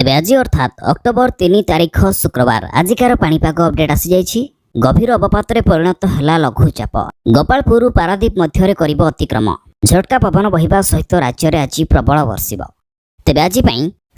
तेबे आज अर्थात अक्टोबर 3 तारिख शुक्रवार आजिकार पाणीपाग अपडेट आसी जाइछि। गभीर अवपातरे परिणत होला लघुचाप गोपालपुर पारादीप मध्य करिब अतिक्रम झटका पवन बहिबा सहित राज्य में आज प्रबल वर्षिब। तेबे आज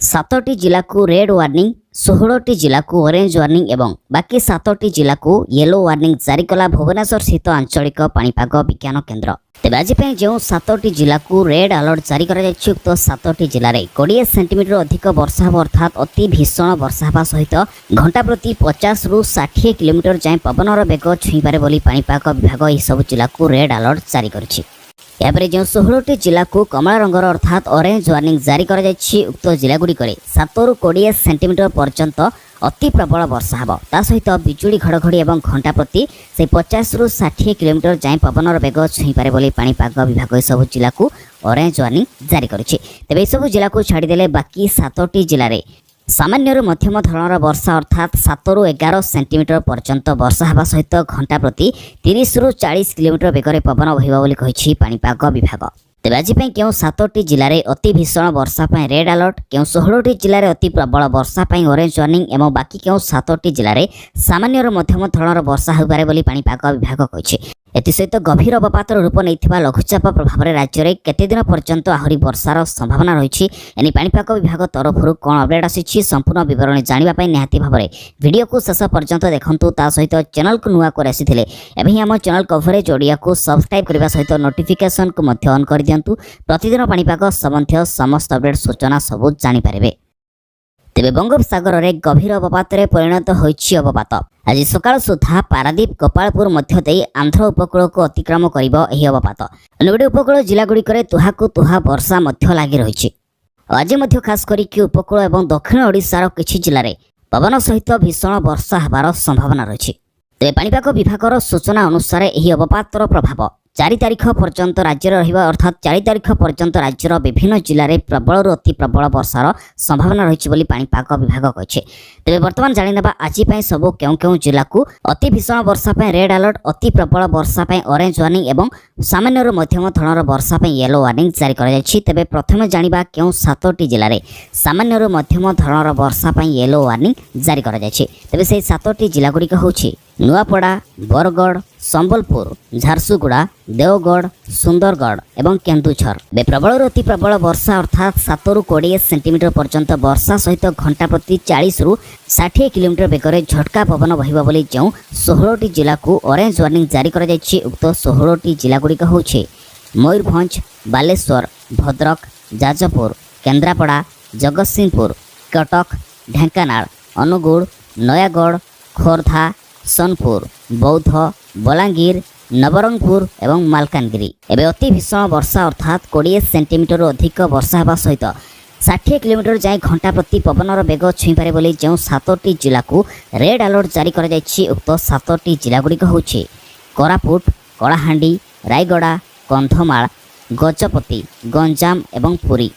7टी जिला को रेड वार्निंग 16टी जिला को ऑरेंज वार्निंग एवं बाकी 7टी जिला को येलो वार्निंग जारी कला भुवनेश्वर स्थित आंचलिक पाणीपाग विज्ञान केन्द्र। तेबे आज जो 7टी जिला को रेड अलर्ट जारी करा उक्त 7टी जिले में 20 सेंटीमीटर अधिक वर्षा हेब अर्थात अति भीषण वर्षा हेबा सहित घंटा प्रति 50 रु 60 किलोमीटर जाए पवनर बेग छुईपारे बोली पाणीपाग विभाग यह सब जिला को रेड अलर्ट जारी करिछि। यापर जो 16टी जिला को कमला रंगर अर्थात ऑरेंज वार्निंग जारी करा उक्त जिलागुड़िक 7 रु 20 सेंटीमीटर पर्यंत अति प्रबल वर्षा हेब ता सहित बिजुली घड़घड़ी और घंटा प्रति से 50 रु 60 किलोमीटर जाए पवनर बेग छुईपारे बोली पाणीपाग विभाग सब जिला को ऑरेंज वार्निंग जारी करिछि। तेबे सब जिला को छाड़देले बाकी 7टी जिले में सामान्य मध्यम धरणर वर्षा अर्थात 7 रु 11 सेंटीमीटर पर्यंत वर्षा हेबा सहित घंटा प्रति 30 रु 40 किलोमीटर बेगर पवन बहिबा बोली कहिछि पाणीपाग विभाग। तेबे आज क्यों 7टी जिले में अति भीषण वर्षा रेड अलर्ट क्यों 16टी जिले में अति प्रबल वर्षा ऑरेंज वार्निंग एवं बाकी क्यों 7टी जिले में सामान्य मध्यम धरणर वर्षा होपारे बोली पाणीपाग विभाग कहिछि। एसहित गभीर अवपातर रूप नहीं लघुचाप प्रभाव में राज्य में केते दिन पर्यंत आहरी वर्षार संभावना रही एने पाणीपाग विभाग तरफ कौन अपडेट आसी संपूर्ण विवरणी जानापी निहाती भाव में वीडियो को शेष पर्यंत देखूँ। ता सहित चैनल को नुआ कर आसी आम चैनल कवरेज ओडिया को सब्सक्राइब करने सहित नोटिफिकेशन को ऑन कर दिंतु। प्रतिदिन पाणीपाग संबंधी समस्त अपडेट सूचना सबू जानीपारे। तेबे बंगोपसागर में गभीर अवपातरे परिणत होइछि अवपात आज सकाळ सुधा पारादीप गोपालपुर मध्य दे आंध्र उपकूल को अतिक्रम करिब एही अवपात। अन्य उपकूल जिलागुड़िक तुहाकु तुहा वर्षा मध्य लागि रहिछि। आज मध्य खास करिकि उपकूल एवं दक्षिण ओडिशार किछि जिल्ला रे पवन सहित भीषण वर्षा हेबार संभावना रहिछि। तेबे पाणीपाग विभागर सूचना अनुसार एही अवपातर प्रभाव 4 तारिख पर्यंत राज्य रहिबा अर्थात 4 तारिख पर्यंत राज्यर विभिन्न जिले में प्रबल अति प्रबल वर्षार संभावना रही बोली पाणीपाग विभाग कहिछि। तेबे वर्तमान जानिनेबा आज सब क्यों क्यों जिला को अति भीषण वर्षा रेड अलर्ट अति प्रबल वर्षा ऑरेंज वार्निंग एवं सामान्य मध्यम धरणर वर्षा येलो वार्निंग जारी करा। तेबे प्रथम जानिबा क्यों 7टी जिले में सामान्य मध्यम धरणर वर्षा येलो वार्निंग जारी करा। तेबे से 7टी जिलागुड़िक होछि नुआपड़ा बरगढ़ संबलपुर झारसुगुड़ा देवगढ़ सुंदरगढ़ एवं केन्दुझर। बे प्रबल अति प्रबल वर्षा अर्थात 7 रु 20 सेंटीमीटर पर्यंत वर्षा सहित घंटा प्रति 40 रु 60 किलोमीटर बेगर झटका पवन बहिबा बोली जो 16टी जिला को ऑरेंज वार्निंग जारी करा जायछि। उक्त 16टी जिलागुड़िक होछि मयूरभंज बालेश्वर भद्रक जाजपुर केन्द्रापड़ा जगतसिंहपुर कटक ढेंकानाल अनुगुल नयागढ़ खोर्धा सोनपुर बौद्ध बलांगीर नवरंगपुर एवं मालकानगिरी। एवं अति भीषण वर्षा अर्थात 20 सेंटीमीटर अधिक वर्षा हेबा सहित 60 किलोमीटर जाए घंटा प्रति पवनर बेग छुईपारे बोली जो 7टी जिला को रेड अलर्ट जारी करा जायछि। उक्त 7टी जिलागुड़िक होछि कोरापुट कलाहांडी रायगड़ा कंधमाल गजपति गंजाम एवं पुरी।